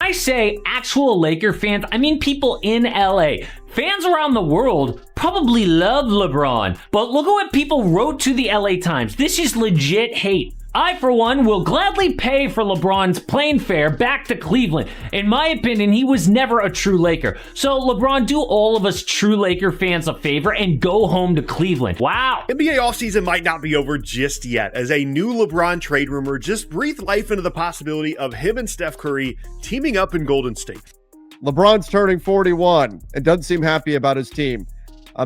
I say actual Laker fans, I mean people in LA. Fans around the world probably love LeBron, but look at what people wrote to the LA Times. This is legit hate. I, for one, will gladly pay for LeBron's plane fare back to Cleveland. In my opinion, he was never a true Laker. So, LeBron, do all of us true Laker fans a favor and go home to Cleveland. Wow. NBA offseason might not be over just yet, as a new LeBron trade rumor just breathed life into the possibility of him and Steph Curry teaming up in Golden State. LeBron's turning 41 and doesn't seem happy about his team.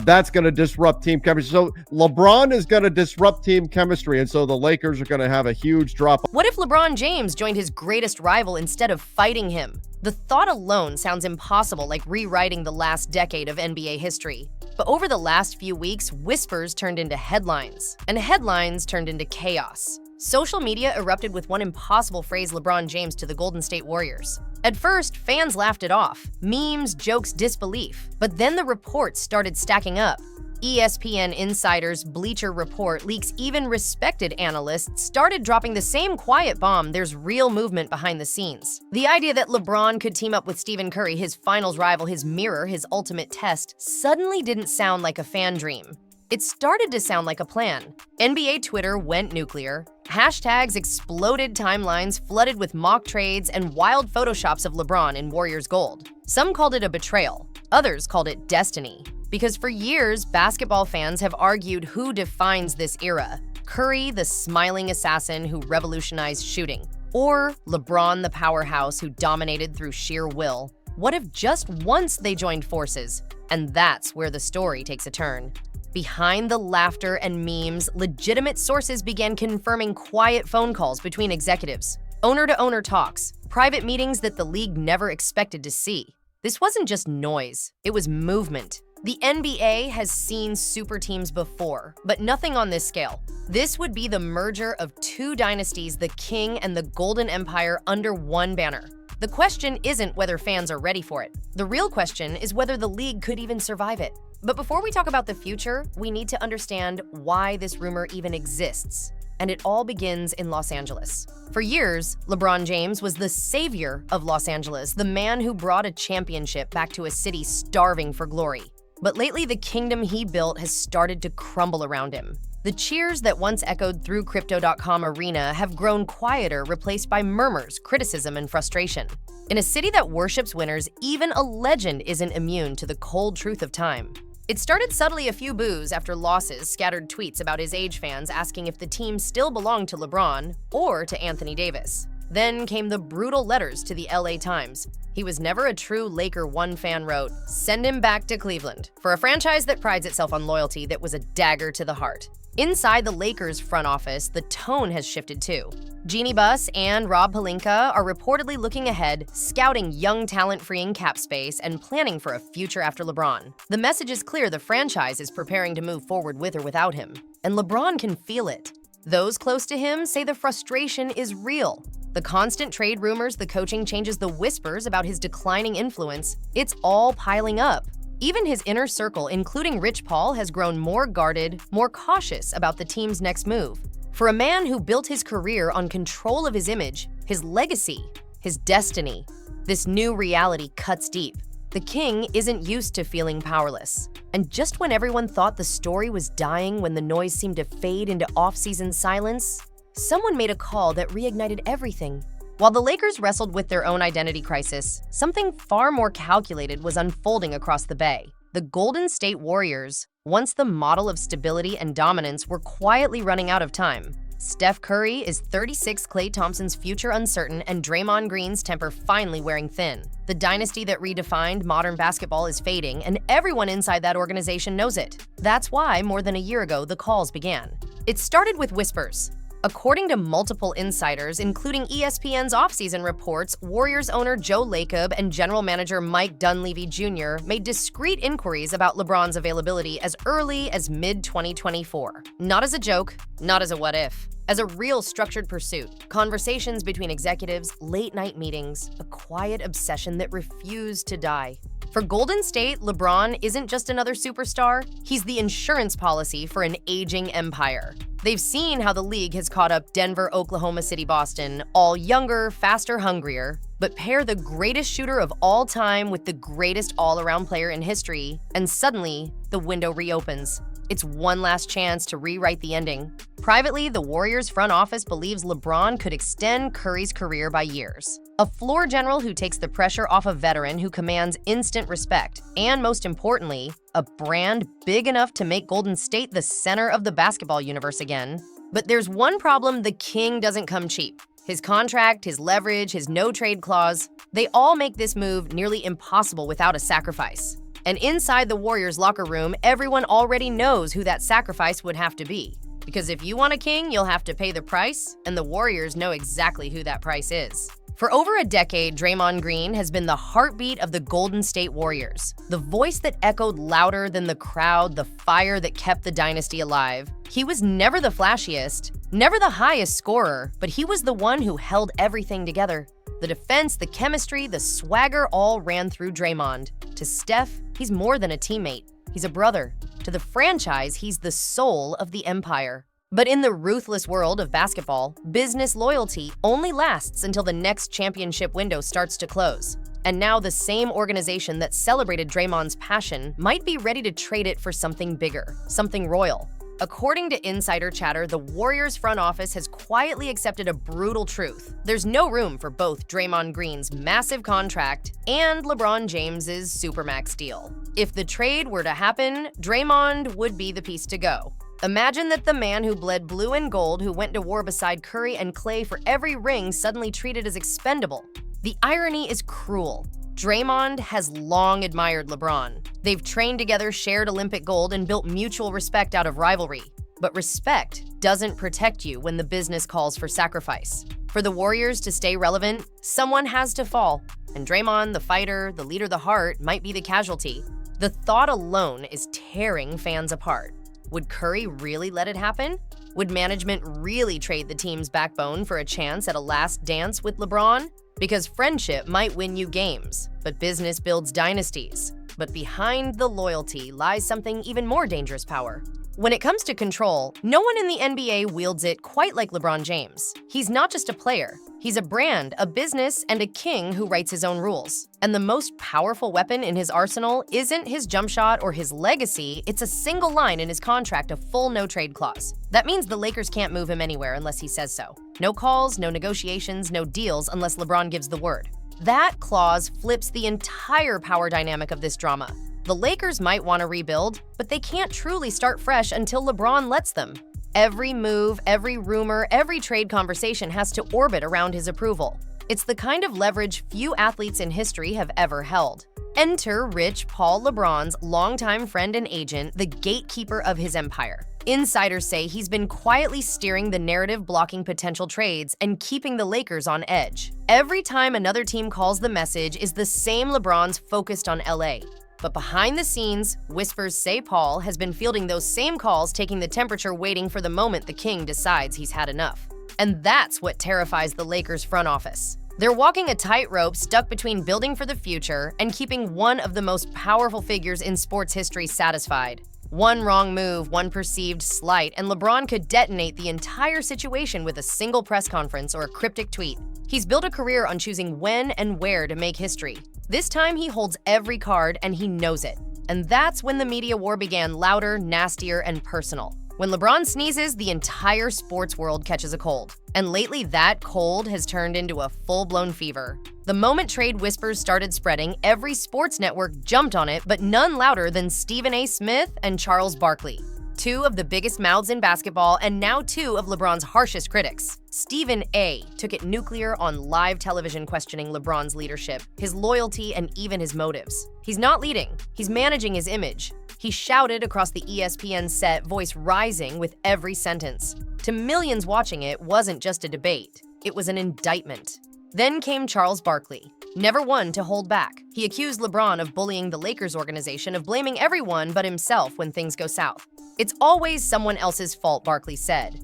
That's going to disrupt team chemistry. So LeBron is going to disrupt team chemistry, and so the Lakers are going to have a huge drop. What if LeBron James joined his greatest rival instead of fighting him? The thought alone sounds impossible, like rewriting the last decade of NBA history. But over the last few weeks, whispers turned into headlines, and headlines turned into chaos. Social media erupted with one impossible phrase LeBron James to the Golden State Warriors. At first, fans laughed it off. Memes, jokes, disbelief. But then the reports started stacking up. ESPN insiders, Bleacher Report leaks, even respected analysts started dropping the same quiet bomb. There's real movement behind the scenes. The idea that LeBron could team up with Stephen Curry, his finals rival, his mirror, his ultimate test, suddenly didn't sound like a fan dream. It started to sound like a plan. NBA Twitter went nuclear. Hashtags exploded, timelines flooded with mock trades and wild photoshops of LeBron in Warriors gold. Some called it a betrayal. Others called it destiny. Because for years, basketball fans have argued who defines this era. Curry, the smiling assassin who revolutionized shooting, or LeBron, the powerhouse who dominated through sheer will. What if just once they joined forces? And that's where the story takes a turn. Behind the laughter and memes, legitimate sources began confirming quiet phone calls between executives, owner-to-owner talks, private meetings that the league never expected to see. This wasn't just noise, it was movement. The NBA has seen super teams before, but nothing on this scale. This would be the merger of two dynasties, the King and the Golden Empire, under one banner. The question isn't whether fans are ready for it. The real question is whether the league could even survive it. But before we talk about the future, we need to understand why this rumor even exists. And it all begins in Los Angeles. For years, LeBron James was the savior of Los Angeles, the man who brought a championship back to a city starving for glory. But lately, the kingdom he built has started to crumble around him. The cheers that once echoed through Crypto.com arena have grown quieter, replaced by murmurs, criticism, and frustration. In a city that worships winners, even a legend isn't immune to the cold truth of time. It started subtly, a few boos after losses, scattered tweets about his age fans asking if the team still belonged to LeBron or to Anthony Davis. Then came the brutal letters to the LA Times. He was never a true Laker, one fan wrote, "Send him back to Cleveland," for a franchise that prides itself on loyalty that was a dagger to the heart. Inside the Lakers front office, the tone has shifted too. Jeannie Buss and Rob Pelinka are reportedly looking ahead, scouting young talent, freeing cap space, and planning for a future after LeBron. The message is clear: the franchise is preparing to move forward with or without him. And LeBron can feel it. Those close to him say the frustration is real. The constant trade rumors, the coaching changes, the whispers about his declining influence, it's all piling up. Even his inner circle, including Rich Paul, has grown more guarded, more cautious about the team's next move. For a man who built his career on control of his image, his legacy, his destiny, this new reality cuts deep. The King isn't used to feeling powerless. And just when everyone thought the story was dying, when the noise seemed to fade into off-season silence, someone made a call that reignited everything. While the Lakers wrestled with their own identity crisis, something far more calculated was unfolding across the Bay. The Golden State Warriors, once the model of stability and dominance, were quietly running out of time. Steph Curry is 36, Klay Thompson's future uncertain, and Draymond Green's temper finally wearing thin. The dynasty that redefined modern basketball is fading, and everyone inside that organization knows it. That's why, more than a year ago, the calls began. It started with whispers. According to multiple insiders, including ESPN's offseason reports, Warriors owner Joe Lacob and general manager Mike Dunleavy Jr. made discreet inquiries about LeBron's availability as early as mid-2024. Not as a joke, not as a what-if. As a real structured pursuit, conversations between executives, late-night meetings, a quiet obsession that refused to die. For Golden State, LeBron isn't just another superstar, he's the insurance policy for an aging empire. They've seen how the league has caught up Denver, Oklahoma City, Boston, all younger, faster, hungrier. But pair the greatest shooter of all time with the greatest all-around player in history, and suddenly, the window reopens. It's one last chance to rewrite the ending. Privately, the Warriors front office believes LeBron could extend Curry's career by years. A floor general who takes the pressure off a veteran who commands instant respect, and most importantly, a brand big enough to make Golden State the center of the basketball universe again. But there's one problem: the king doesn't come cheap. His contract, his leverage, his no-trade clause, they all make this move nearly impossible without a sacrifice. And inside the Warriors locker room, everyone already knows who that sacrifice would have to be. Because if you want a king, you'll have to pay the price, and the Warriors know exactly who that price is. For over a decade, Draymond Green has been the heartbeat of the Golden State Warriors, the voice that echoed louder than the crowd, the fire that kept the dynasty alive. He was never the flashiest, never the highest scorer, but he was the one who held everything together. The defense, the chemistry, the swagger all ran through Draymond. To Steph, he's more than a teammate. He's a brother. To the franchise, he's the soul of the empire. But in the ruthless world of basketball, business loyalty only lasts until the next championship window starts to close. And now the same organization that celebrated Draymond's passion might be ready to trade it for something bigger, something royal. According to insider chatter, the Warriors front office has quietly accepted a brutal truth. There's no room for both Draymond Green's massive contract and LeBron James's supermax deal. If the trade were to happen, Draymond would be the piece to go. Imagine that the man who bled blue and gold, who went to war beside Curry and Klay for every ring, suddenly treated as expendable. The irony is cruel. Draymond has long admired LeBron. They've trained together, shared Olympic gold, and built mutual respect out of rivalry. But respect doesn't protect you when the business calls for sacrifice. For the Warriors to stay relevant, someone has to fall. And Draymond, the fighter, the leader, the heart, might be the casualty. The thought alone is tearing fans apart. Would Curry really let it happen? Would management really trade the team's backbone for a chance at a last dance with LeBron? Because friendship might win you games, but business builds dynasties. But behind the loyalty lies something even more dangerous power. When it comes to control, no one in the NBA wields it quite like LeBron James. He's not just a player. He's a brand, a business, and a king who writes his own rules. And the most powerful weapon in his arsenal isn't his jump shot or his legacy, it's a single line in his contract, a full no-trade clause. That means the Lakers can't move him anywhere unless he says so. No calls, no negotiations, no deals unless LeBron gives the word. That clause flips the entire power dynamic of this drama. The Lakers might want to rebuild, but they can't truly start fresh until LeBron lets them. Every move, every rumor, every trade conversation has to orbit around his approval. It's the kind of leverage few athletes in history have ever held. Enter Rich Paul LeBron's longtime friend and agent, the gatekeeper of his empire. Insiders say he's been quietly steering the narrative, blocking potential trades and keeping the Lakers on edge. Every time another team calls, the message is the same: LeBron's focused on LA. But behind the scenes, whispers say Paul has been fielding those same calls, taking the temperature, waiting for the moment the king decides he's had enough. And that's what terrifies the Lakers front office. They're walking a tightrope, stuck between building for the future and keeping one of the most powerful figures in sports history satisfied. One wrong move, one perceived slight, and LeBron could detonate the entire situation with a single press conference or a cryptic tweet. He's built a career on choosing when and where to make history. This time he holds every card and he knows it. And that's when the media war began, louder, nastier, and personal. When LeBron sneezes, the entire sports world catches a cold. And lately, that cold has turned into a full-blown fever. The moment trade whispers started spreading, every sports network jumped on it, but none louder than Stephen A. Smith and Charles Barkley. Two of the biggest mouths in basketball, and now two of LeBron's harshest critics. Stephen A. took it nuclear on live television, questioning LeBron's leadership, his loyalty, and even his motives. He's not leading, he's managing his image. He shouted across the ESPN set, voice rising with every sentence. To millions watching, it wasn't just a debate, it was an indictment. Then came Charles Barkley, never one to hold back. He accused LeBron of bullying the Lakers organization, of blaming everyone but himself when things go south. It's always someone else's fault, Barkley said.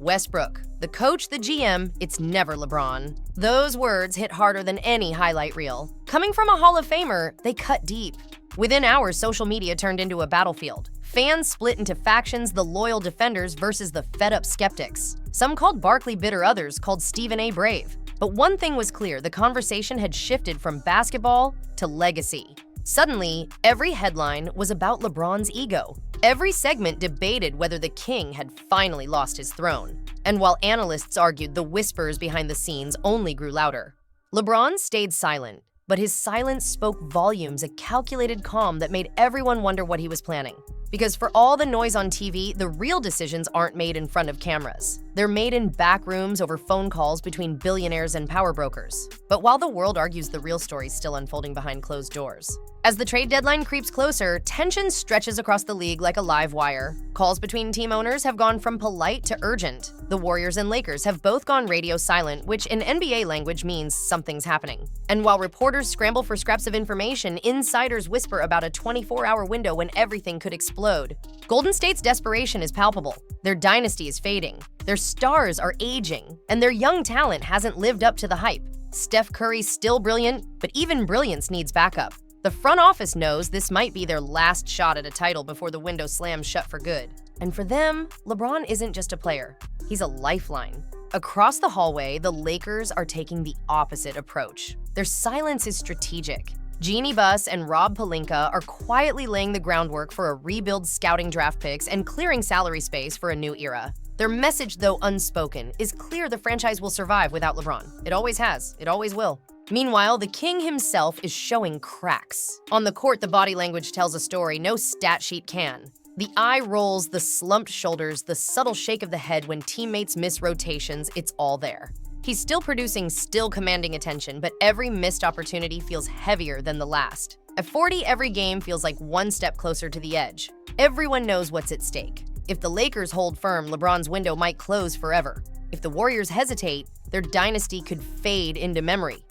Westbrook, the coach, the GM, it's never LeBron. Those words hit harder than any highlight reel. Coming from a Hall of Famer, they cut deep. Within hours, social media turned into a battlefield. Fans split into factions, the loyal defenders versus the fed-up skeptics. Some called Barkley bitter, others called Stephen A. brave. But one thing was clear, the conversation had shifted from basketball to legacy. Suddenly, every headline was about LeBron's ego. Every segment debated whether the king had finally lost his throne. And while analysts argued, the whispers behind the scenes only grew louder. LeBron stayed silent, but his silence spoke volumes, a calculated calm that made everyone wonder what he was planning. Because for all the noise on TV, the real decisions aren't made in front of cameras. They're made in back rooms over phone calls between billionaires and power brokers. But while the world argues, the real story's still unfolding behind closed doors. As the trade deadline creeps closer, tension stretches across the league like a live wire. Calls between team owners have gone from polite to urgent. The Warriors and Lakers have both gone radio silent, which in NBA language means something's happening. And while reporters scramble for scraps of information, insiders whisper about a 24-hour window when everything could explode. Golden State's desperation is palpable. Their dynasty is fading. Their stars are aging, and their young talent hasn't lived up to the hype. Steph Curry's still brilliant, but even brilliance needs backup. The front office knows this might be their last shot at a title before the window slams shut for good. And for them, LeBron isn't just a player, he's a lifeline. Across the hallway, the Lakers are taking the opposite approach. Their silence is strategic. Jeannie Buss and Rob Pelinka are quietly laying the groundwork for a rebuild, scouting draft picks, and clearing salary space for a new era. Their message, though unspoken, is clear: the franchise will survive without LeBron. It always has, it always will. Meanwhile, the king himself is showing cracks. On the court, the body language tells a story no stat sheet can. The eye rolls, the slumped shoulders, the subtle shake of the head when teammates miss rotations, it's all there. He's still producing, still commanding attention, but every missed opportunity feels heavier than the last. At 40, every game feels like one step closer to the edge. Everyone knows what's at stake. If the Lakers hold firm, LeBron's window might close forever. If the Warriors hesitate, their dynasty could fade into memory.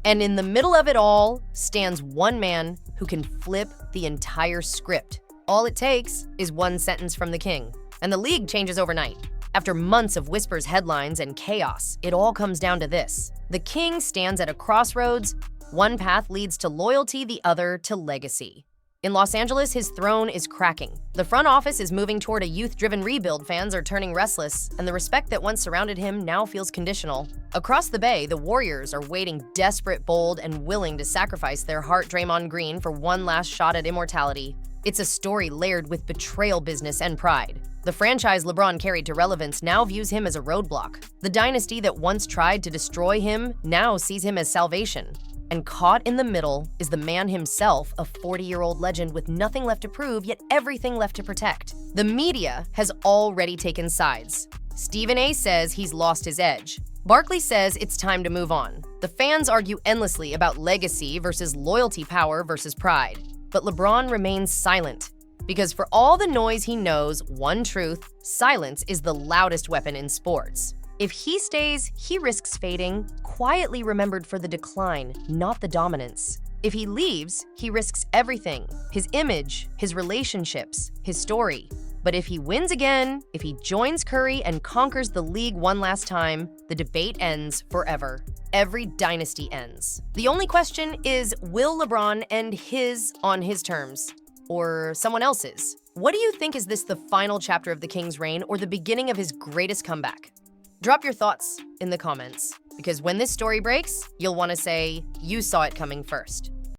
And in the middle of it all stands one man who can flip the entire script. All it takes is one sentence from the king, and the league changes overnight. After months of whispers, headlines, and chaos, it all comes down to this. The king stands at a crossroads. One path leads to loyalty, the other to legacy. In Los Angeles, his throne is cracking. The front office is moving toward a youth-driven rebuild, fans are turning restless, and the respect that once surrounded him now feels conditional. Across the bay, the Warriors are waiting, desperate, bold, and willing to sacrifice their heart, Draymond Green, for one last shot at immortality. It's a story layered with betrayal, business, and pride. The franchise LeBron carried to relevance now views him as a roadblock. The dynasty that once tried to destroy him now sees him as salvation. And caught in the middle is the man himself, a 40-year-old legend with nothing left to prove, yet everything left to protect. The media has already taken sides. Stephen A. says he's lost his edge. Barkley says it's time to move on. The fans argue endlessly about legacy versus loyalty, power versus pride. But LeBron remains silent. Because for all the noise he knows, one truth: silence is the loudest weapon in sports. If he stays, he risks fading, quietly remembered for the decline, not the dominance. If he leaves, he risks everything: his image, his relationships, his story. But if he wins again, if he joins Curry and conquers the league one last time, the debate ends forever. Every dynasty ends. The only question is, will LeBron end his on his terms? Or someone else's? What do you think? Is this the final chapter of the King's reign or the beginning of his greatest comeback? Drop your thoughts in the comments, because when this story breaks, you'll want to say you saw it coming first.